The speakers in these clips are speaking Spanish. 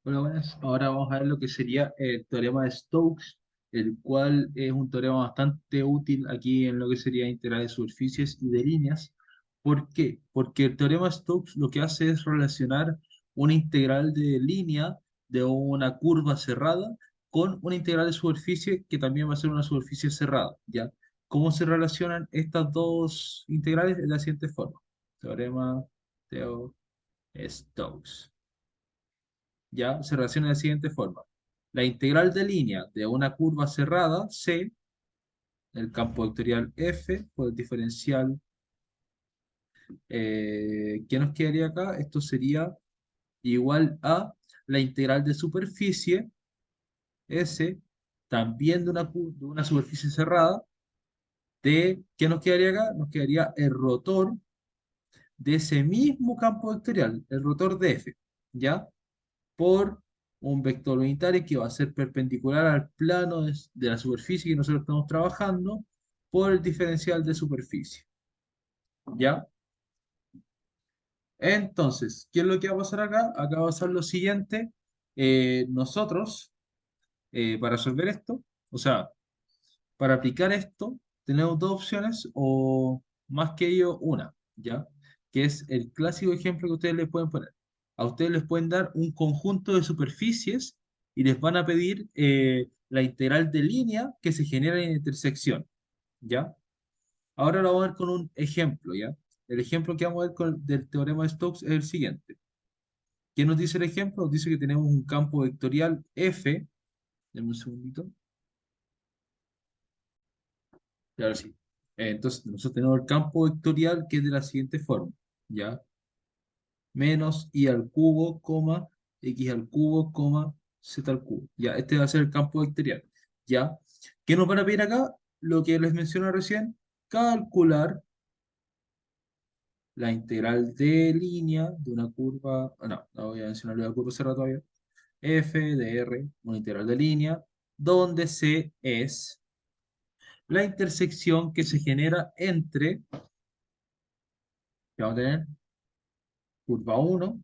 Hola, buenas. Ahora vamos a ver lo que sería el teorema de Stokes, el cual es un teorema bastante útil aquí en lo que sería integral de superficies y de líneas. ¿Por qué? Porque el teorema de Stokes lo que hace es relacionar una integral de línea de una curva cerrada con una integral de superficie que también va a ser una superficie cerrada, ¿ya? ¿Cómo se relacionan estas dos integrales? De la siguiente forma. Teorema de Stokes. Ya se relaciona de la siguiente forma. La integral de línea de una curva cerrada, C, el campo vectorial F, por el diferencial, ¿qué nos quedaría acá? Esto sería igual a la integral de superficie, S, también de una superficie cerrada, de, ¿qué nos quedaría acá? Nos quedaría el rotor de ese mismo campo vectorial, el rotor de F, ¿ya? Por un vector unitario que va a ser perpendicular al plano de la superficie que nosotros estamos trabajando por el diferencial de superficie. ¿Ya? Entonces, ¿qué es lo que va a pasar acá? Acá va a pasar lo siguiente. Nosotros, para resolver esto, o sea, para aplicar esto, tenemos dos opciones o más que ello una, ¿ya? Que es el clásico ejemplo que ustedes les pueden poner. A ustedes les pueden dar un conjunto de superficies y les van a pedir la integral de línea que se genera en intersección, ¿ya? Ahora lo vamos a ver con un ejemplo, ¿ya? El ejemplo que vamos a ver del teorema de Stokes es el siguiente. ¿Qué nos dice el ejemplo? Nos dice que tenemos un campo vectorial F, denme un segundito. Claro, sí. Entonces, nosotros tenemos el campo vectorial que es de la siguiente forma, ¿ya? Menos i al cubo, coma, x al cubo, coma, z al cubo. Ya, este va a ser el campo vectorial, ¿ya? ¿Qué nos van a pedir acá? Lo que les mencioné recién, calcular la integral de línea de una curva, no voy a mencionar la curva cerrada todavía, f de r, una integral de línea, donde c es la intersección que se genera entre, que vamos a tener, curva uno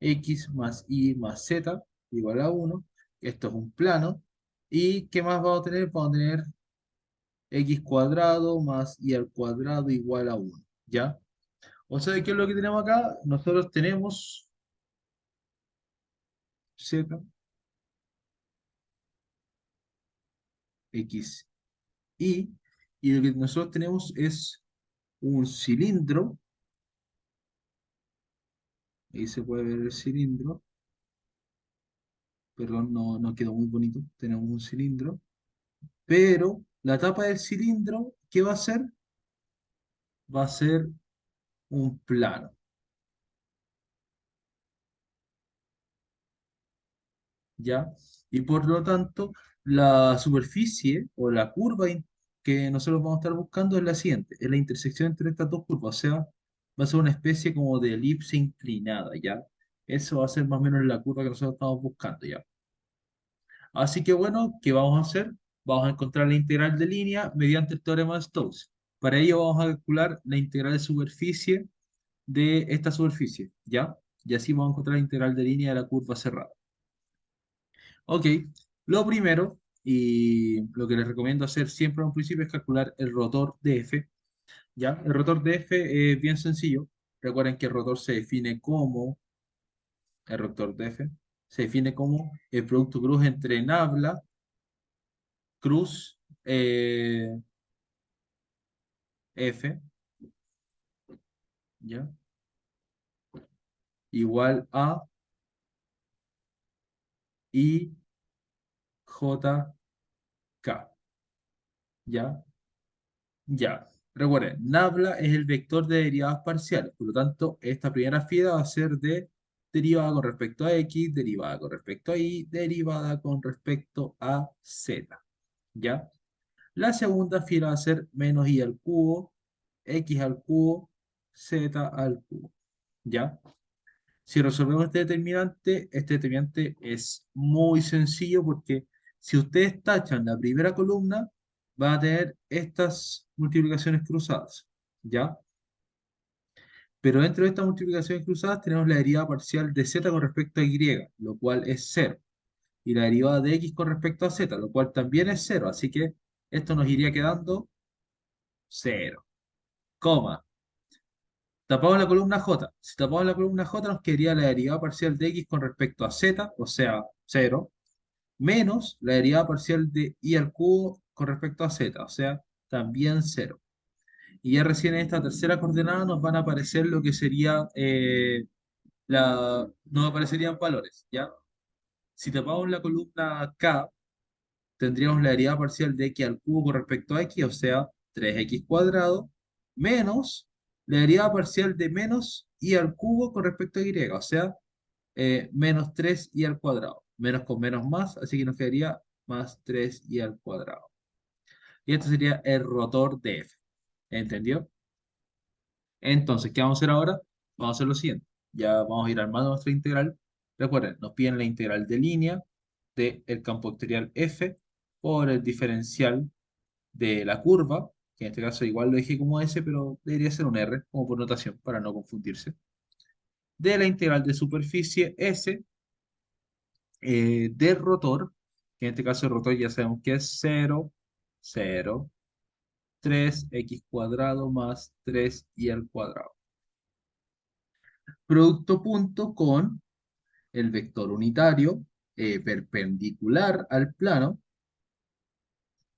x más y más z igual a uno. Esto es un plano. ¿Y qué más vamos a tener? Vamos a tener x cuadrado más y al cuadrado igual a uno, ¿ya? O sea, ¿qué es lo que tenemos acá? Nosotros tenemos z, x, y lo que nosotros tenemos es un cilindro. Ahí se puede ver el cilindro. Perdón, no quedó muy bonito. Tenemos un cilindro. Pero la tapa del cilindro, ¿qué va a ser? Va a ser un plano, ¿ya? Y por lo tanto, la superficie o la curva que nosotros vamos a estar buscando es la siguiente, es la intersección entre estas dos curvas, o sea, va a ser una especie como de elipse inclinada, ¿ya? Eso va a ser más o menos la curva que nosotros estamos buscando, ¿ya? Así que bueno, ¿qué vamos a hacer? Vamos a encontrar la integral de línea mediante el teorema de Stokes. Para ello vamos a calcular la integral de superficie de esta superficie, ¿ya? Y así vamos a encontrar la integral de línea de la curva cerrada. Ok, lo primero y lo que les recomiendo hacer siempre a un principio es calcular el rotor de F, ¿ya? El rotor de F es bien sencillo. Recuerden que el rotor se define como, el rotor de F, se define como el producto cruz entre nabla, cruz, F, ¿ya? Igual a I, J, K, ¿ya? Ya, recuerden, nabla es el vector de derivadas parciales, por lo tanto, esta primera fila va a ser de derivada con respecto a x, derivada con respecto a y, derivada con respecto a z, ¿ya? La segunda fila va a ser menos y al cubo, x al cubo, z al cubo, ¿ya? Si resolvemos este determinante es muy sencillo porque si ustedes tachan la primera columna, van a tener estas multiplicaciones cruzadas, ¿ya? Pero dentro de estas multiplicaciones cruzadas tenemos la derivada parcial de z con respecto a y, lo cual es cero. Y la derivada de x con respecto a z, lo cual también es cero. Así que esto nos iría quedando cero. Coma. Tapamos la columna j. Si tapamos la columna j nos quedaría la derivada parcial de x con respecto a z, o sea, cero, menos la derivada parcial de y al cubo con respecto a z, o sea, también cero. Y ya recién en esta tercera coordenada nos van a aparecer lo que sería nos aparecerían valores, ¿ya? Si tapamos la columna K, tendríamos la derivada parcial de x al cubo con respecto a x, o sea, 3x cuadrado, menos la derivada parcial de menos y al cubo con respecto a y, o sea, menos 3y al cuadrado. Menos con menos más, así que nos quedaría más 3y al cuadrado. Y esto sería el rotor de f. ¿Entendió? Entonces, ¿qué vamos a hacer ahora? Vamos a hacer lo siguiente. Ya vamos a ir armando nuestra integral. Recuerden, nos piden la integral de línea del campo vectorial f por el diferencial de la curva, que en este caso igual lo dije como S, pero debería ser un R, como por notación, para no confundirse, de la integral de superficie S del rotor, que en este caso el rotor ya sabemos que es 0, 0, 3x cuadrado más 3y al cuadrado. Producto punto con el vector unitario perpendicular al plano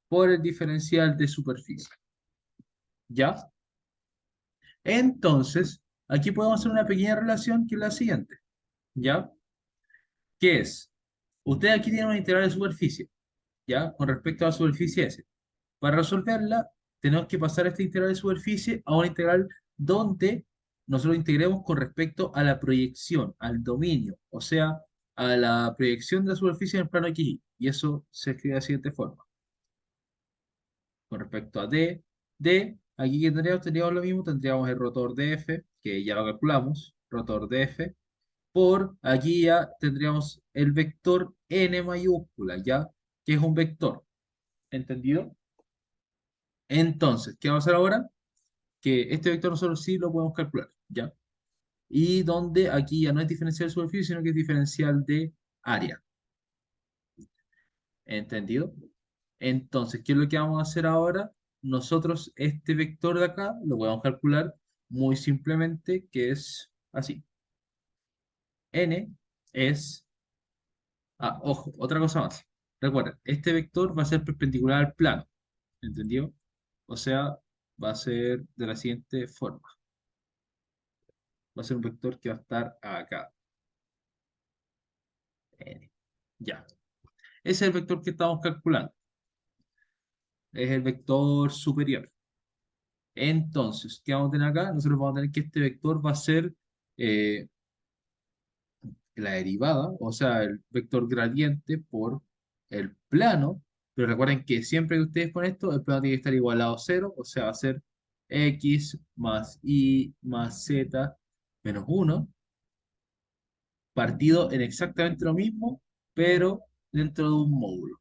por el diferencial de superficie. ¿Ya? Entonces, aquí podemos hacer una pequeña relación que es la siguiente. ¿Ya? ¿Qué es? Usted aquí tiene una integral de superficie, ¿ya? Con respecto a la superficie S. Para resolverla, tenemos que pasar esta integral de superficie a una integral donde nosotros integremos con respecto a la proyección, al dominio, o sea, a la proyección de la superficie en el plano X. Y eso se escribe de la siguiente forma. Con respecto a D, aquí que tendríamos lo mismo, tendríamos el rotor de F, que ya lo calculamos, rotor de F, por aquí ya tendríamos el vector n mayúscula, ¿ya? Que es un vector. ¿Entendido? Entonces, ¿qué vamos a hacer ahora? Que este vector nosotros sí lo podemos calcular, ¿ya? Y donde aquí ya no es diferencial de superficie, sino que es diferencial de área. ¿Entendido? Entonces, ¿qué es lo que vamos a hacer ahora? Nosotros este vector de acá lo podemos calcular muy simplemente, que es así. N es ojo, otra cosa más. Recuerden, este vector va a ser perpendicular al plano. ¿Entendió? O sea, va a ser de la siguiente forma. Va a ser un vector que va a estar acá. N. Ya. Ese es el vector que estamos calculando. Es el vector superior. Entonces, ¿qué vamos a tener acá? Nosotros vamos a tener que este vector va a ser eh, la derivada, o sea, el vector gradiente por el plano, pero recuerden que siempre que ustedes ponen esto, el plano tiene que estar igualado a cero, o sea, va a ser x más y más z menos uno partido en exactamente lo mismo, pero dentro de un módulo,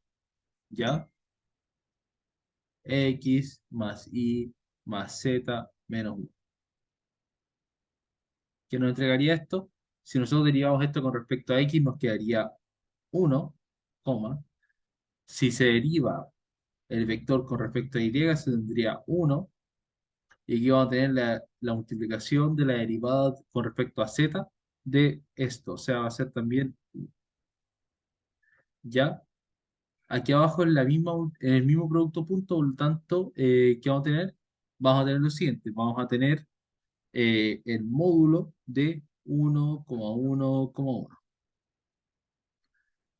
¿ya? X más y más z menos uno. ¿Qué nos entregaría esto? Si nosotros derivamos esto con respecto a x, nos quedaría uno, coma. Si se deriva el vector con respecto a y, se tendría uno. Y aquí vamos a tener la multiplicación de la derivada con respecto a z de esto. O sea, va a ser también ya. Aquí abajo en el mismo producto punto, por lo tanto, ¿qué vamos a tener? Vamos a tener lo siguiente. Vamos a tener el módulo de 1,1,1.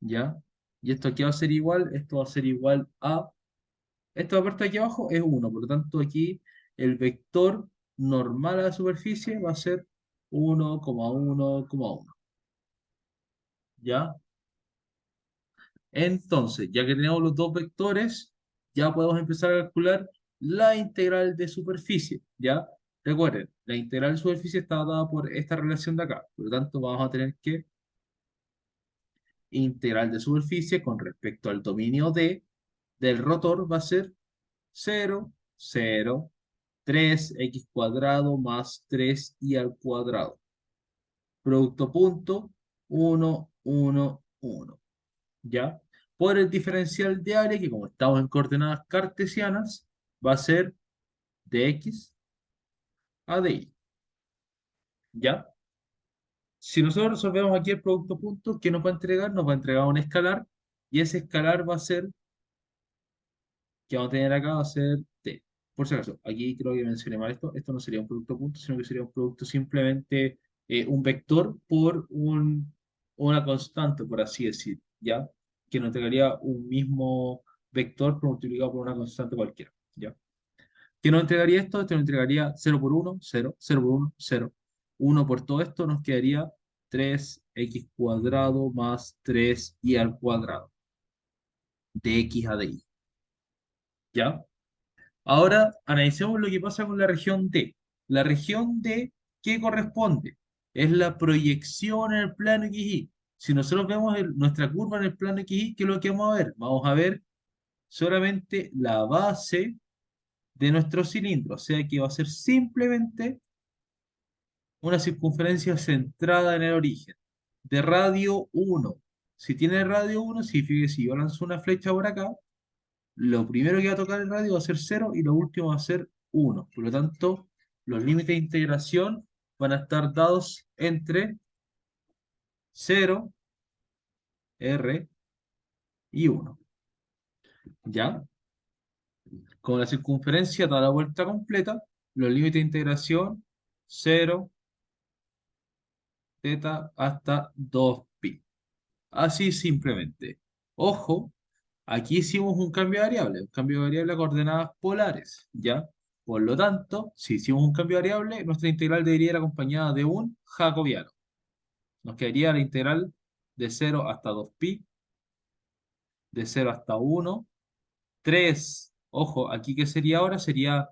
¿Ya? Y esto aquí va a ser igual, esto va a ser igual a, esta parte de aquí abajo es uno, por lo tanto aquí el vector normal a la superficie va a ser 1,1,1. ¿Ya? Entonces, ya que tenemos los dos vectores, ya podemos empezar a calcular la integral de superficie, ¿ya? Recuerden, la integral de superficie está dada por esta relación de acá, por lo tanto vamos a tener que integral de superficie con respecto al dominio D del rotor va a ser 0, 0, 3x cuadrado más 3y al cuadrado. Producto punto, 1, 1, 1. ¿Ya? Por el diferencial de área, que como estamos en coordenadas cartesianas, va a ser de x a de y. ¿Ya? Si nosotros resolvemos aquí el producto punto, ¿qué nos va a entregar? Nos va a entregar un escalar, y ese escalar va a ser, que vamos a tener acá, va a ser t. Por si acaso, aquí creo que mencioné mal esto. Esto no sería un producto punto, sino que sería un producto simplemente un vector por una constante, por así decir, ¿ya? Que nos entregaría un mismo vector pero multiplicado por una constante cualquiera, ¿ya? ¿Qué nos entregaría esto? Esto nos entregaría 0 por 1, 0, 0 por 1, 0. 1 por todo esto nos quedaría 3x cuadrado más 3y al cuadrado, de x a de y, ¿ya? Ahora analicemos lo que pasa con la región D. La región D, ¿qué corresponde? Es la proyección en el plano XY. Si nosotros vemos nuestra curva en el plano XY, ¿qué es lo que vamos a ver? Vamos a ver solamente la base de nuestro cilindro, o sea que va a ser simplemente una circunferencia centrada en el origen, de radio 1. Si tiene radio 1, significa que si yo lanzo una flecha por acá, lo primero que va a tocar el radio va a ser 0 y lo último va a ser 1. Por lo tanto, los límites de integración van a estar dados entre 0, R y 1. ¿Ya? Como la circunferencia da la vuelta completa, los límites de integración 0, teta hasta 2pi. Así simplemente. Ojo, aquí hicimos un cambio de variable a coordenadas polares, ¿ya? Por lo tanto, si hicimos un cambio de variable, nuestra integral debería ir acompañada de un jacobiano. Nos quedaría la integral de 0 hasta 2pi, de 0 hasta 1, 3. Ojo, aquí ¿qué sería ahora? Sería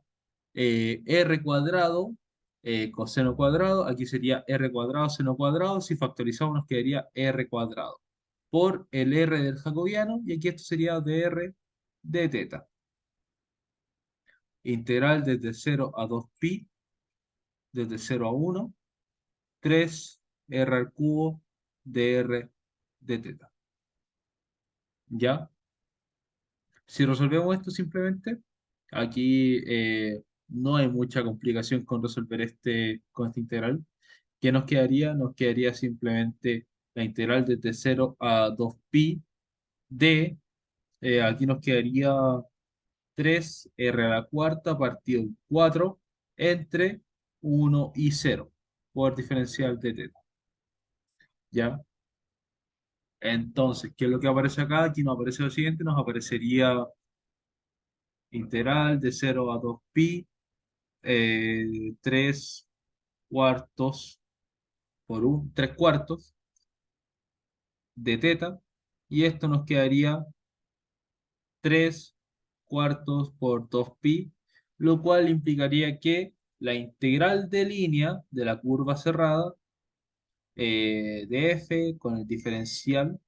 r cuadrado, coseno cuadrado, aquí sería r cuadrado, seno cuadrado, si factorizamos nos quedaría r cuadrado por el r del jacobiano, y aquí esto sería dr de teta. Integral desde 0 a 2pi, desde 0 a 1, 3 r al cubo dr de teta. ¿Ya? Si resolvemos esto simplemente, aquí no hay mucha complicación con resolver con esta integral. ¿Qué nos quedaría? Nos quedaría simplemente la integral desde 0 a 2pi de, aquí nos quedaría 3r a la cuarta partido 4 entre 1 y 0 por diferencial de teta. ¿Ya? Entonces, ¿qué es lo que aparece acá? Aquí nos aparece lo siguiente, nos aparecería integral de 0 a 2pi, 3 cuartos por 3 cuartos de teta, y esto nos quedaría 3 cuartos por 2pi, lo cual implicaría que la integral de línea de la curva cerrada de f con el diferencial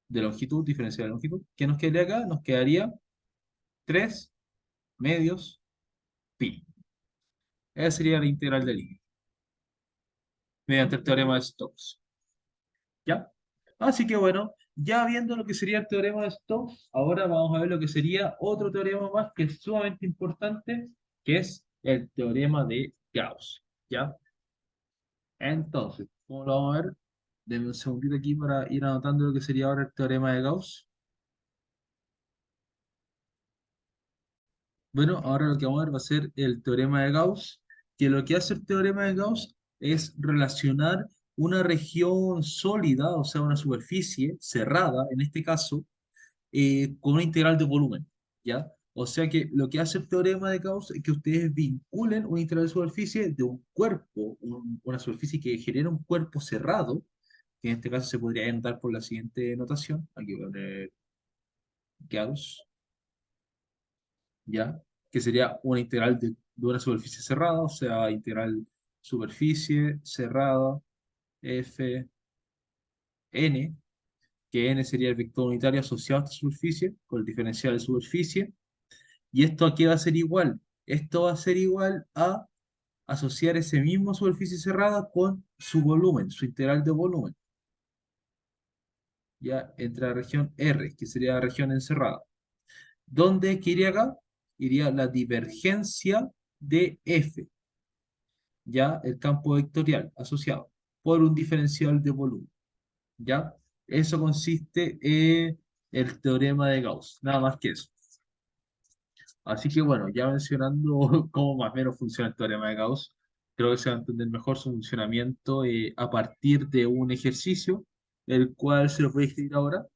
de longitud, diferencial de longitud, ¿qué nos quedaría acá? Nos quedaría 3 medios pi. Esa sería la integral de línea, mediante el teorema de Stokes. ¿Ya? Así que bueno, ya viendo lo que sería el teorema de Stokes, ahora vamos a ver lo que sería otro teorema más que es sumamente importante, que es el teorema de Gauss. ¿Ya? Entonces, ¿cómo lo vamos a ver? Denme un segundito aquí para ir anotando lo que sería ahora el teorema de Gauss. Bueno, ahora lo que vamos a ver va a ser el teorema de Gauss, que lo que hace el teorema de Gauss es relacionar una región sólida, o sea, una superficie cerrada, en este caso, con una integral de volumen, ¿ya? O sea que lo que hace el teorema de Gauss es que ustedes vinculen una integral de superficie de un cuerpo, una superficie que genera un cuerpo cerrado, que en este caso se podría anotar por la siguiente notación, aquí voy a poner Gauss, ¿ya? Que sería una integral de una superficie cerrada, o sea, integral superficie cerrada f n, que n sería el vector unitario asociado a esta superficie, con el diferencial de superficie, ¿Y esto a qué va a ser igual? Esto va a ser igual a asociar ese mismo superficie cerrada con su volumen, su integral de volumen, ya entre la región R, que sería la región encerrada. ¿Dónde que iría acá? Iría la divergencia de F, ya el campo vectorial asociado, por un diferencial de volumen, ¿ya? Eso consiste en el teorema de Gauss, nada más que eso. Así que bueno, ya mencionando cómo más o menos funciona el teorema de Gauss, creo que se va a entender mejor su funcionamiento a partir de un ejercicio, el cual se lo voy a escribir ahora.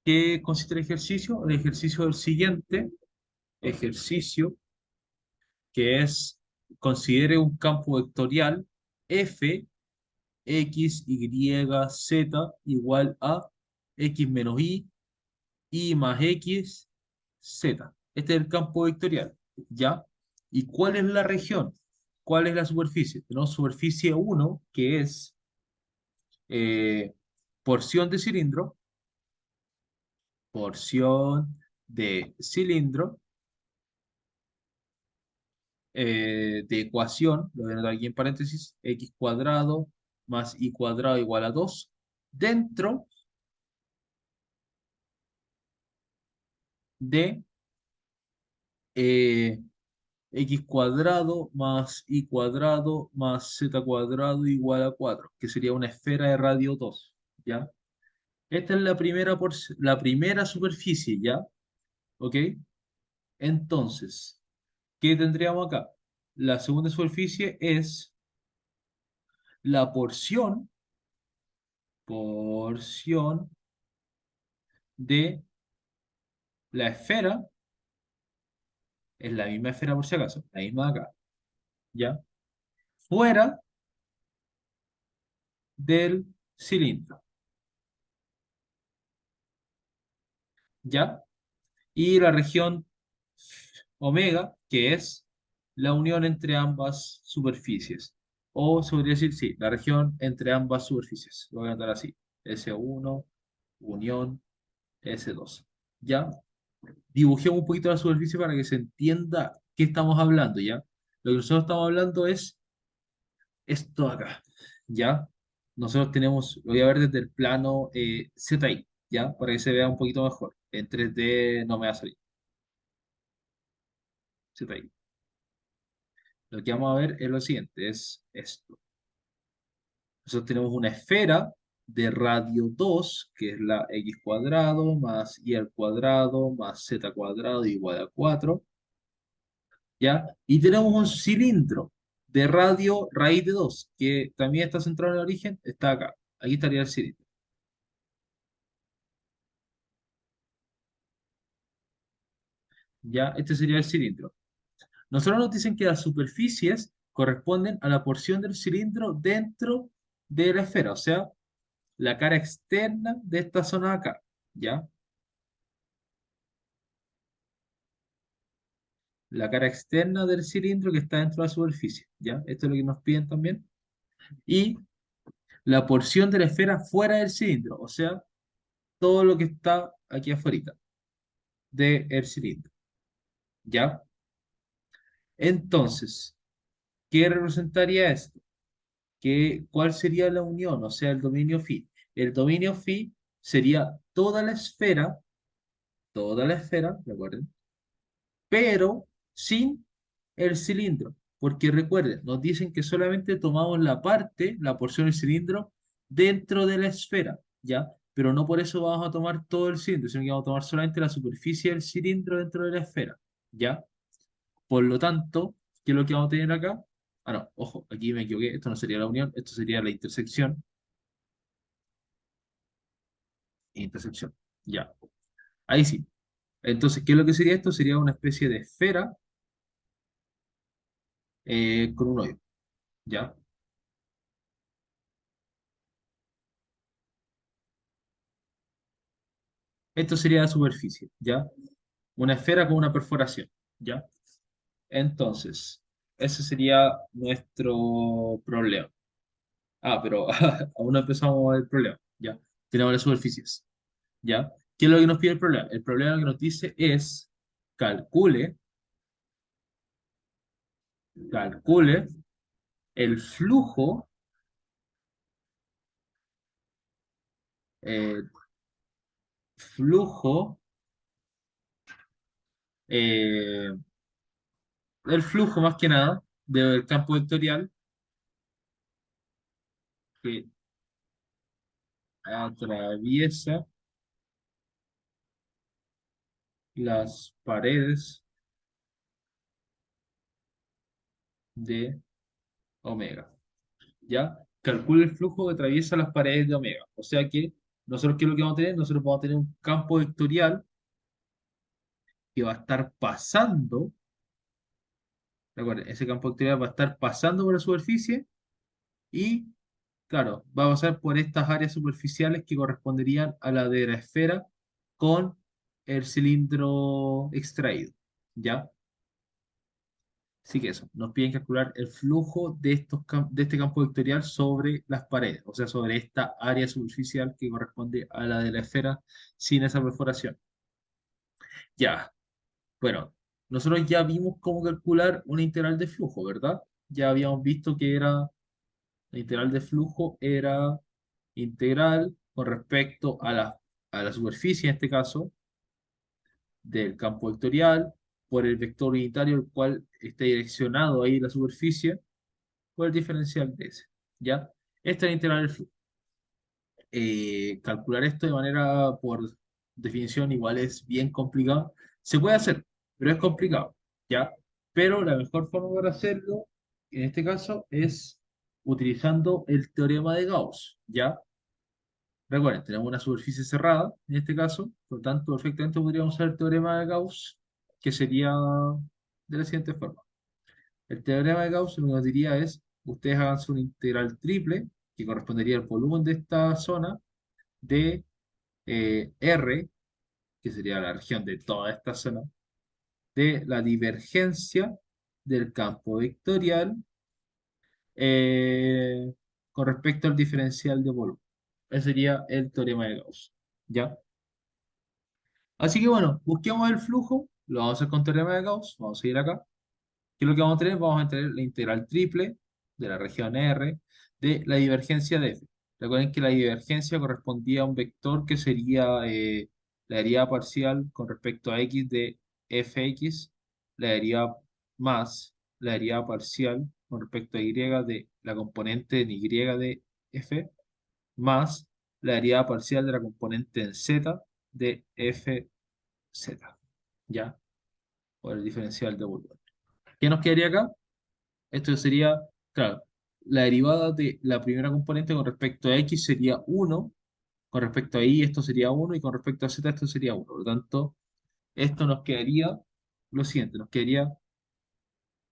¿Qué consiste el ejercicio? El ejercicio es el siguiente, ejercicio que es, considere un campo vectorial f, x, y, z igual a x menos y más x, z. Este es el campo vectorial, ¿ya? ¿Y cuál es la región? ¿Cuál es la superficie? Tenemos superficie uno que es eh, porción de cilindro, porción de cilindro, de ecuación, lo voy a anotar aquí en paréntesis, x cuadrado más y cuadrado igual a 2 dentro de eh, x cuadrado más y cuadrado más z cuadrado igual a 4 que sería una esfera de radio 2, ¿ya? Esta es la primera superficie, ¿ya? ¿Ok? Entonces, ¿qué tendríamos acá? La segunda superficie es la porción de la esfera, es la misma esfera por si acaso, la misma de acá, ¿ya? Fuera del cilindro, ¿ya? Y la región omega, que es la unión entre ambas superficies. O se podría decir, sí, la región entre ambas superficies. Lo voy a dar así. S1, unión, S2. ¿Ya? Dibujemos un poquito la superficie para que se entienda qué estamos hablando, ¿ya? Lo que nosotros estamos hablando es esto acá, ¿ya? Nosotros tenemos, lo voy a ver desde el plano ZI, ¿ya? Para que se vea un poquito mejor. En 3D no me va a salir. ZI. Lo que vamos a ver es lo siguiente, es esto. Nosotros tenemos una esfera de radio 2 que es la x cuadrado más y al cuadrado más z cuadrado igual a 4, ¿ya? Y tenemos un cilindro de radio raíz de 2 que también está centrado en el origen, está acá. Aquí estaría el cilindro, ¿ya? Este sería el cilindro. Nosotros nos dicen que las superficies corresponden a la porción del cilindro dentro de la esfera, o sea, la cara externa de esta zona de acá, ¿ya? La cara externa del cilindro que está dentro de la superficie, ¿ya? Esto es lo que nos piden también. Y la porción de la esfera fuera del cilindro, o sea, todo lo que está aquí afuera del cilindro, ¿ya? Entonces, ¿qué representaría esto? ¿Cuál sería la unión? O sea, el dominio phi. El dominio phi sería toda la esfera, recuerden, pero sin el cilindro. Porque recuerden, nos dicen que solamente tomamos la porción del cilindro dentro de la esfera, ¿ya? Pero no por eso vamos a tomar todo el cilindro, sino que vamos a tomar solamente la superficie del cilindro dentro de la esfera, ¿ya? Por lo tanto, ¿qué es lo que vamos a tener acá? Ah, no, ojo, aquí me equivoqué, esto no sería la unión, esto sería la intersección, ya. Ahí sí. Entonces, ¿qué es lo que sería esto? Sería una especie de esfera con un hoyo, ¿ya? Esto sería la superficie, ¿ya? Una esfera con una perforación, ¿ya? Entonces, ese sería nuestro problema. Ah, pero aún no empezamos el problema, ¿ya? Tenemos las superficies, ¿ya? ¿Qué es lo que nos pide el problema? El problema que nos dice es calcule, calcule el flujo, eh, flujo, eh, el flujo más que nada del campo vectorial que atraviesa las paredes de omega. ¿Ya? Calcula el flujo que atraviesa las paredes de omega. O sea que nosotros, ¿qué es lo que vamos a tener? Nosotros vamos a tener un campo vectorial que va a estar pasando, recuerden, ese campo vectorial va a estar pasando por la superficie y, claro, va a pasar por estas áreas superficiales que corresponderían a la de la esfera con el cilindro extraído. ¿Ya? Así que eso, nos piden calcular el flujo de, de este campo vectorial sobre las paredes, o sea, sobre esta área superficial que corresponde a la de la esfera sin esa perforación. Ya, bueno, nosotros ya vimos cómo calcular una integral de flujo, ¿verdad? Ya habíamos visto que era, la integral de flujo era integral con respecto a la superficie, en este caso, del campo vectorial, por el vector unitario, el cual está direccionado ahí la superficie por el diferencial de ese. ¿Ya? Esta es la integral del flujo. Calcular esto de manera por definición igual es bien complicado. Se puede hacer, pero es complicado. ¿Ya? Pero la mejor forma para hacerlo, en este caso, es utilizando el teorema de Gauss. ¿Ya? Recuerden, tenemos una superficie cerrada, en este caso, por lo tanto, perfectamente podríamos usar el teorema de Gauss, que sería de la siguiente forma. El teorema de Gauss lo que nos diría es, ustedes hagan una integral triple, que correspondería al volumen de esta zona, de R, que sería la región de toda esta zona, de la divergencia del campo vectorial eh, con respecto al diferencial de volumen. Ese sería el teorema de Gauss. ¿Ya? Así que bueno, busquemos el flujo, lo vamos a hacer con teorema de Gauss, vamos a ir acá. ¿Qué es lo que vamos a tener? Vamos a tener la integral triple de la región R de la divergencia de f. Recuerden que la divergencia correspondía a un vector que sería la derivada parcial con respecto a x de fx, la derivada más la derivada parcial con respecto a y de la componente en y de f, más la derivada parcial de la componente en z de fz. ¿Ya? Por el diferencial de volumen. ¿Qué nos quedaría acá? Esto sería, claro, la derivada de la primera componente con respecto a x sería uno, con respecto a y esto sería uno y con respecto a z esto sería uno. Por lo tanto, esto nos quedaría lo siguiente, nos quedaría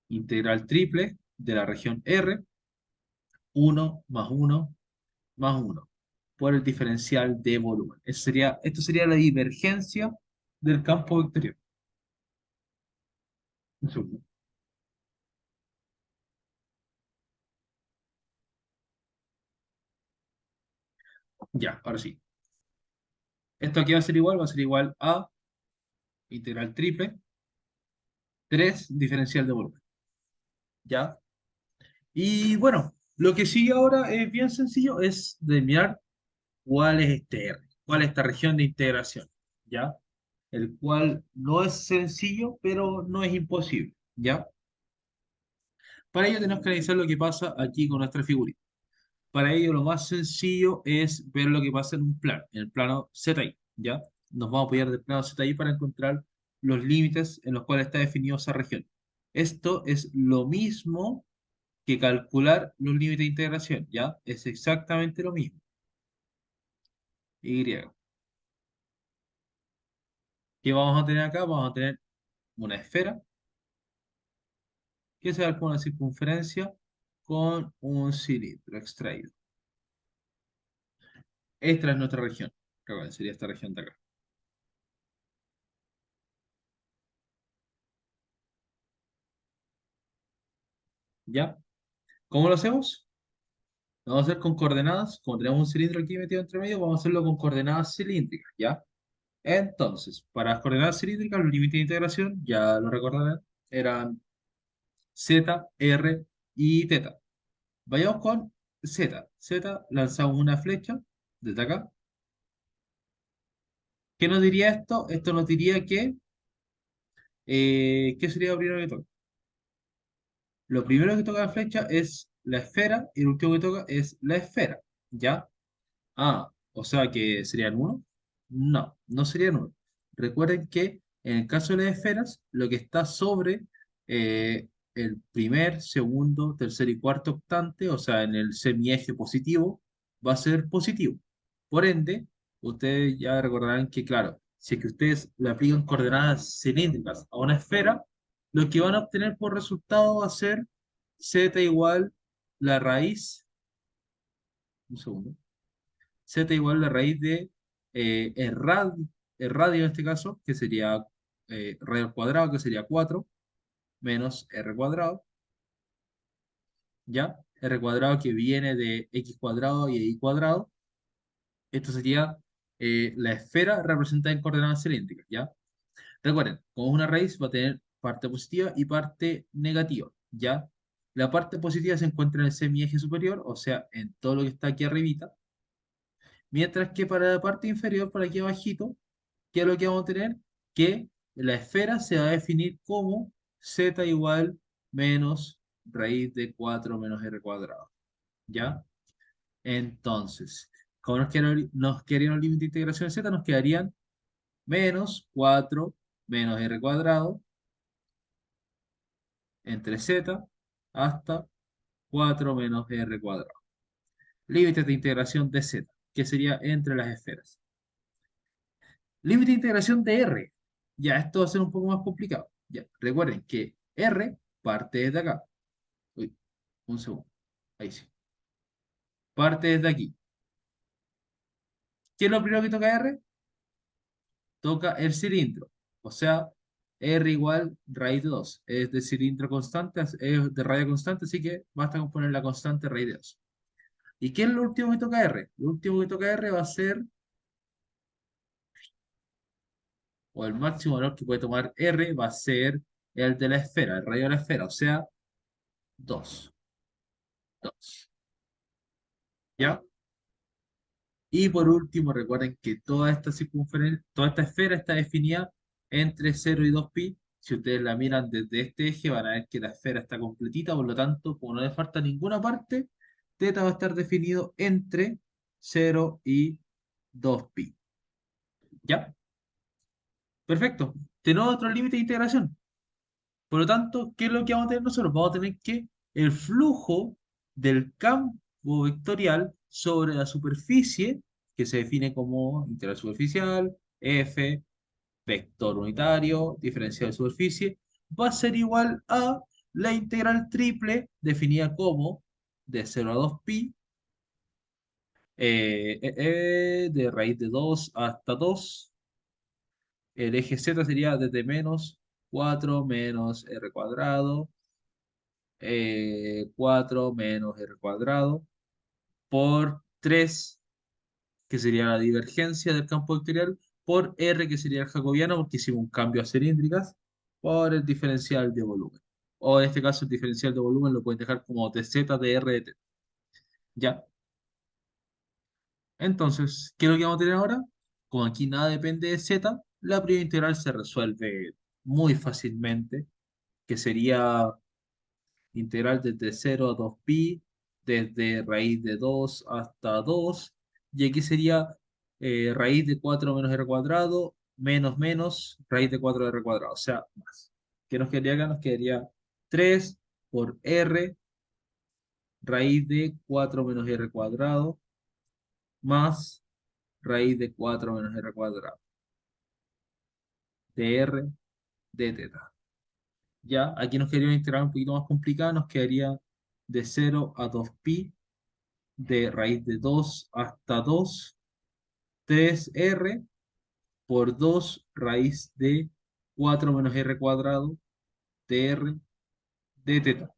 integral triple de la región R, uno más uno por el diferencial de volumen. Esto sería la divergencia del campo vectorial. Un segundo. Ya, ahora sí. Esto aquí va a ser igual a integral triple 3 diferencial de volumen. ¿Ya? Y bueno, lo que sigue ahora es bien sencillo, es determinar cuál es este R, cuál es esta región de integración, ¿ya? El cual no es sencillo, pero no es imposible, ¿ya? Para ello tenemos que analizar lo que pasa aquí con nuestra figurita. Para ello lo más sencillo es ver lo que pasa en un plano, en el plano ZI, ¿ya? Nos vamos a apoyar del plano ZI para encontrar los límites en los cuales está definida esa región. Esto es lo mismo que calcular los límites de integración, ¿ya? Es exactamente lo mismo. Y. ¿Qué vamos a tener acá? Vamos a tener una esfera que se da con una circunferencia con un cilindro extraído. Esta es nuestra región. Recuerden, sería esta región de acá. ¿Ya? ¿Cómo lo hacemos? Lo vamos a hacer con coordenadas. Como tenemos un cilindro aquí metido entre medio, vamos a hacerlo con coordenadas cilíndricas, ¿ya? Entonces, para las coordenadas cilíndricas, los límites de integración, ya lo recordarán, eran z, r y θ. Vayamos con z. Z, lanzamos una flecha desde acá. ¿Qué nos diría esto? Esto nos diría que, ¿qué sería lo primero que toca? Lo primero que toca la flecha es la esfera y lo último que toca es la esfera, ¿ya? Ah, o sea que serían uno. No, no serían uno. Recuerden que en el caso de las esferas, lo que está sobre el primer, segundo, tercer y cuarto octante, o sea, en el semieje positivo, va a ser positivo. Por ende, ustedes ya recordarán que, claro, si es que ustedes le aplican coordenadas cilíndricas a una esfera, lo que van a obtener por resultado va a ser z igual la raíz, un segundo, z igual la raíz de el radio en este caso, que sería radio al cuadrado, que sería 4 menos r cuadrado, ¿ya? R cuadrado que viene de x cuadrado y y cuadrado. Esto sería la esfera representada en coordenadas cilíndricas, ¿ya? Recuerden, como es una raíz, va a tener parte positiva y parte negativa, ¿ya? La parte positiva se encuentra en el semieje superior, o sea, en todo lo que está aquí arribita, mientras que para la parte inferior, por aquí abajito, ¿qué es lo que vamos a tener? Que la esfera se va a definir como z igual menos raíz de 4 menos r cuadrado, ¿ya? Entonces, como nos quedarían los límites de integración de z, nos quedarían menos 4 menos r cuadrado entre z hasta 4 menos r cuadrado. Límites de integración de z, que sería entre las esferas. Límite de integración de R. Ya, esto va a ser un poco más complicado. Ya, recuerden que R parte desde acá. Uy, un segundo. Ahí sí. Parte desde aquí. ¿Qué es lo primero que toca R? Toca el cilindro. O sea, R igual raíz de 2. Es de cilindro constante, es de radio constante, así que basta con poner la constante raíz de 2. ¿Y qué es lo último que toca R? Lo último que toca R va a ser, o el máximo valor que puede tomar R va a ser el de la esfera, el radio de la esfera, o sea, 2. 2. ¿Ya? Y por último, recuerden que toda esta circunferencia, toda esta esfera está definida entre 0 y 2pi. Si ustedes la miran desde este eje, van a ver que la esfera está completita, por lo tanto, como no le falta ninguna parte, θ va a estar definido entre 0 y 2pi. ¿Ya? Perfecto. Tenemos otro límite de integración. Por lo tanto, ¿qué es lo que vamos a tener nosotros? Vamos a tener que el flujo del campo vectorial sobre la superficie, que se define como integral superficial, f, vector unitario, diferencial de superficie, va a ser igual a la integral triple definida como de 0 a 2pi, de raíz de 2 hasta 2. El eje z sería desde menos 4 menos r cuadrado 4 menos r cuadrado por 3 que sería la divergencia del campo vectorial, por r, que sería el jacobiano, porque hicimos un cambio a cilíndricas, por el diferencial de volumen. O en este caso, el diferencial de volumen lo pueden dejar como dz de r de t. ¿Ya? Entonces, ¿qué es lo que vamos a tener ahora? Como aquí nada depende de z, la primera integral se resuelve muy fácilmente, que sería integral desde 0 a 2pi, desde raíz de 2 hasta 2, y aquí sería raíz de 4 menos r cuadrado, menos menos, raíz de 4 r cuadrado, o sea, más. ¿Qué nos quedaría acá? Nos quedaría 3 por r, raíz de 4 menos r cuadrado, más raíz de 4 menos r cuadrado, de r de teta. Ya, aquí nos quedaría una integral un poquito más complicada, nos quedaría de 0 a 2pi de raíz de 2 hasta 2 3r por 2 raíz de 4 menos r cuadrado de r de teta.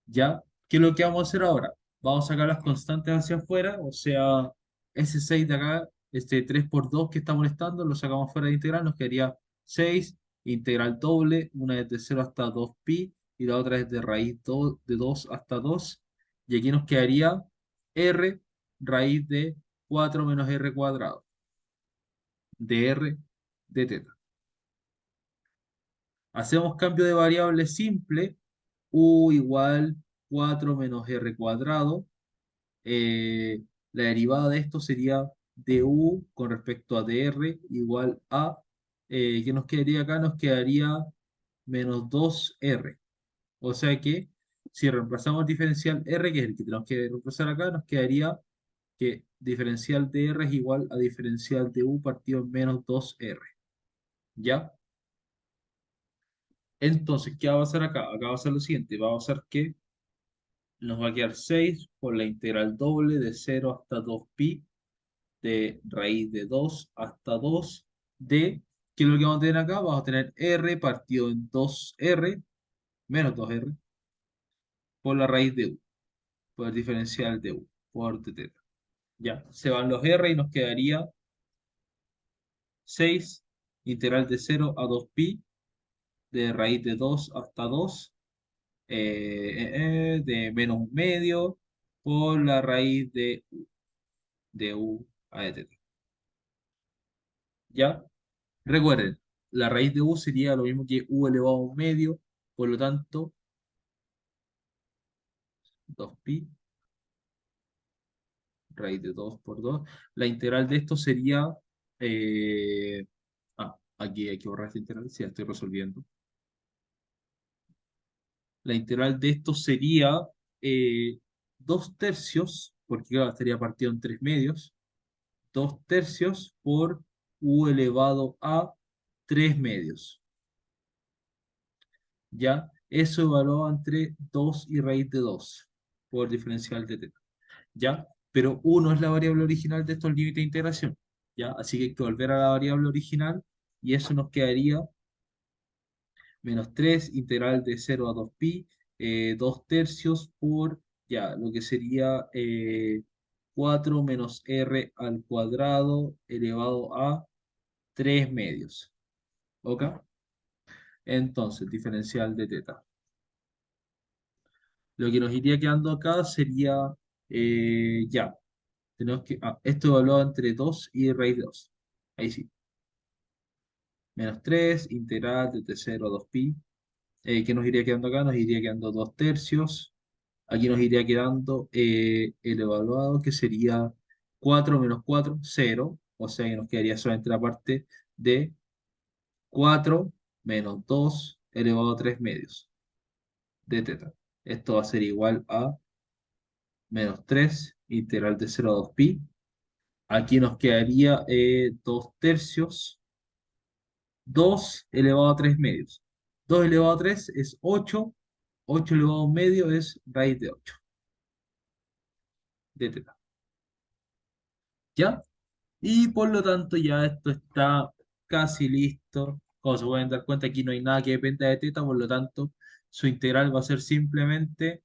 ¿Ya? ¿Qué es lo que vamos a hacer ahora? Vamos a sacar las constantes hacia afuera, o sea, ese 6 de acá este 3 por 2 que está molestando, lo sacamos fuera de integral, nos quedaría 6 integral doble, una es de 0 hasta 2pi y la otra es de raíz de 2 hasta 2. Y aquí nos quedaría r raíz de 4 menos r cuadrado, de r de teta. Hacemos cambio de variable simple, u igual 4 menos r cuadrado. eh, la derivada de esto sería du con respecto a dr igual a, ¿qué nos quedaría acá? Nos quedaría menos 2r. O sea que si reemplazamos el diferencial r, que es el que tenemos que reemplazar acá, nos quedaría que diferencial de r es igual a diferencial de u partido en menos 2r. ¿Ya? Entonces, ¿qué va a pasar acá? Acá va a ser lo siguiente, va a pasar que nos va a quedar 6 por la integral doble de 0 hasta 2pi de raíz de 2 hasta 2 de, ¿qué es lo que vamos a tener acá? Vamos a tener r partido en 2r menos 2r por la raíz de u, por el diferencial de u, por dt. Ya, se van los r y nos quedaría 6 integral de 0 a 2pi de raíz de 2 hasta 2 de menos un medio por la raíz de u a de teta. ¿Ya? Recuerden, la raíz de u sería lo mismo que u elevado a un medio, por lo tanto, 2pi, raíz de 2 por 2. La integral de esto sería... aquí hay que borrar esta integral, si la estoy resolviendo. La integral de esto sería 2 tercios, porque claro, estaría partido en 3 medios, 2 tercios por u elevado a 3 medios. ¿Ya? Eso evaluado entre 2 y raíz de 2 por diferencial de teta. ¿Ya? Pero uno es la variable original de estos límites de integración. ¿Ya? Así que hay que volver a la variable original y eso nos quedaría menos 3 integral de 0 a 2pi, 2 tercios por, ya, lo que sería 4 menos r al cuadrado elevado a 3 medios. ¿Ok? Entonces, diferencial de teta. Lo que nos iría quedando acá sería, ya, tenemos que, esto evaluado entre 2 y raíz de 2. Ahí sí. Menos 3 integral de 0 a 2pi. ¿Qué nos iría quedando acá? Nos iría quedando 2 tercios. Aquí nos iría quedando el evaluado, que sería 4 menos 4 0. O sea que nos quedaría solamente la parte de 4 menos 2 elevado a 3 medios de teta. Esto va a ser igual a menos 3 integral de 0 a 2pi. Aquí nos quedaría 2 tercios, 2 elevado a 3 medios. 2 elevado a 3 es 8, 8 elevado a un medio es raíz de 8 de teta. ¿Ya? Y por lo tanto ya esto está casi listo. Como se pueden dar cuenta, aquí no hay nada que dependa de teta, por lo tanto su integral va a ser simplemente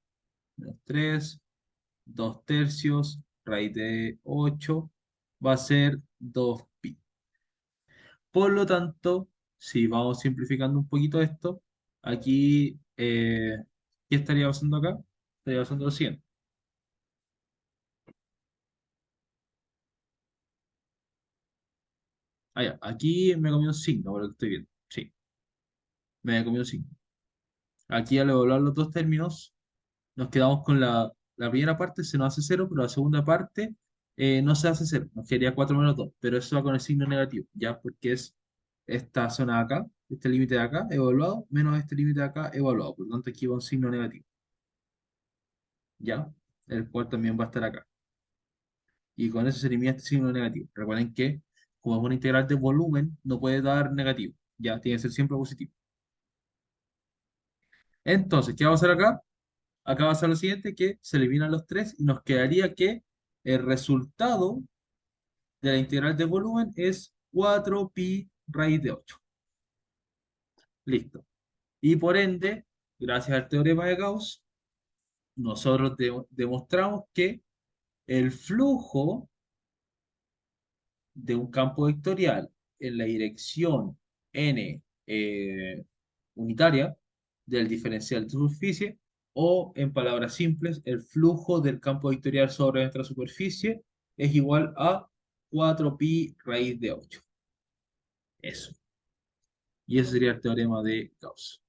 menos 3, 2 tercios, raíz de 8, va a ser 2pi. Por lo tanto, si vamos simplificando un poquito esto, aquí, ¿qué estaría pasando acá? Estaría pasando lo siguiente. Ya, aquí me comió un signo, por lo que estoy viendo. Sí, me comió un signo. Aquí al evaluar los dos términos, nos quedamos con la primera parte, se nos hace cero, pero la segunda parte no se hace cero, nos quedaría 4 menos 2, pero eso va con el signo negativo, ¿ya? Porque es esta zona de acá, este límite de acá, evaluado, menos este límite de acá, evaluado. Por lo tanto, aquí va un signo negativo, ¿ya? El cual también va a estar acá. Y con eso se elimina este signo negativo. Recuerden que, como es una integral de volumen, no puede dar negativo, ¿ya? Tiene que ser siempre positivo. Entonces, ¿qué va a pasar acá? Acá va a ser lo siguiente, que se eliminan los tres y nos quedaría que el resultado de la integral de volumen es 4pi raíz de 8. Listo. Y por ende, gracias al teorema de Gauss, nosotros demostramos que el flujo de un campo vectorial en la dirección n unitaria del diferencial de superficie, o en palabras simples, el flujo del campo vectorial sobre nuestra superficie es igual a 4pi raíz de 8. Eso. Y ese sería el teorema de Gauss.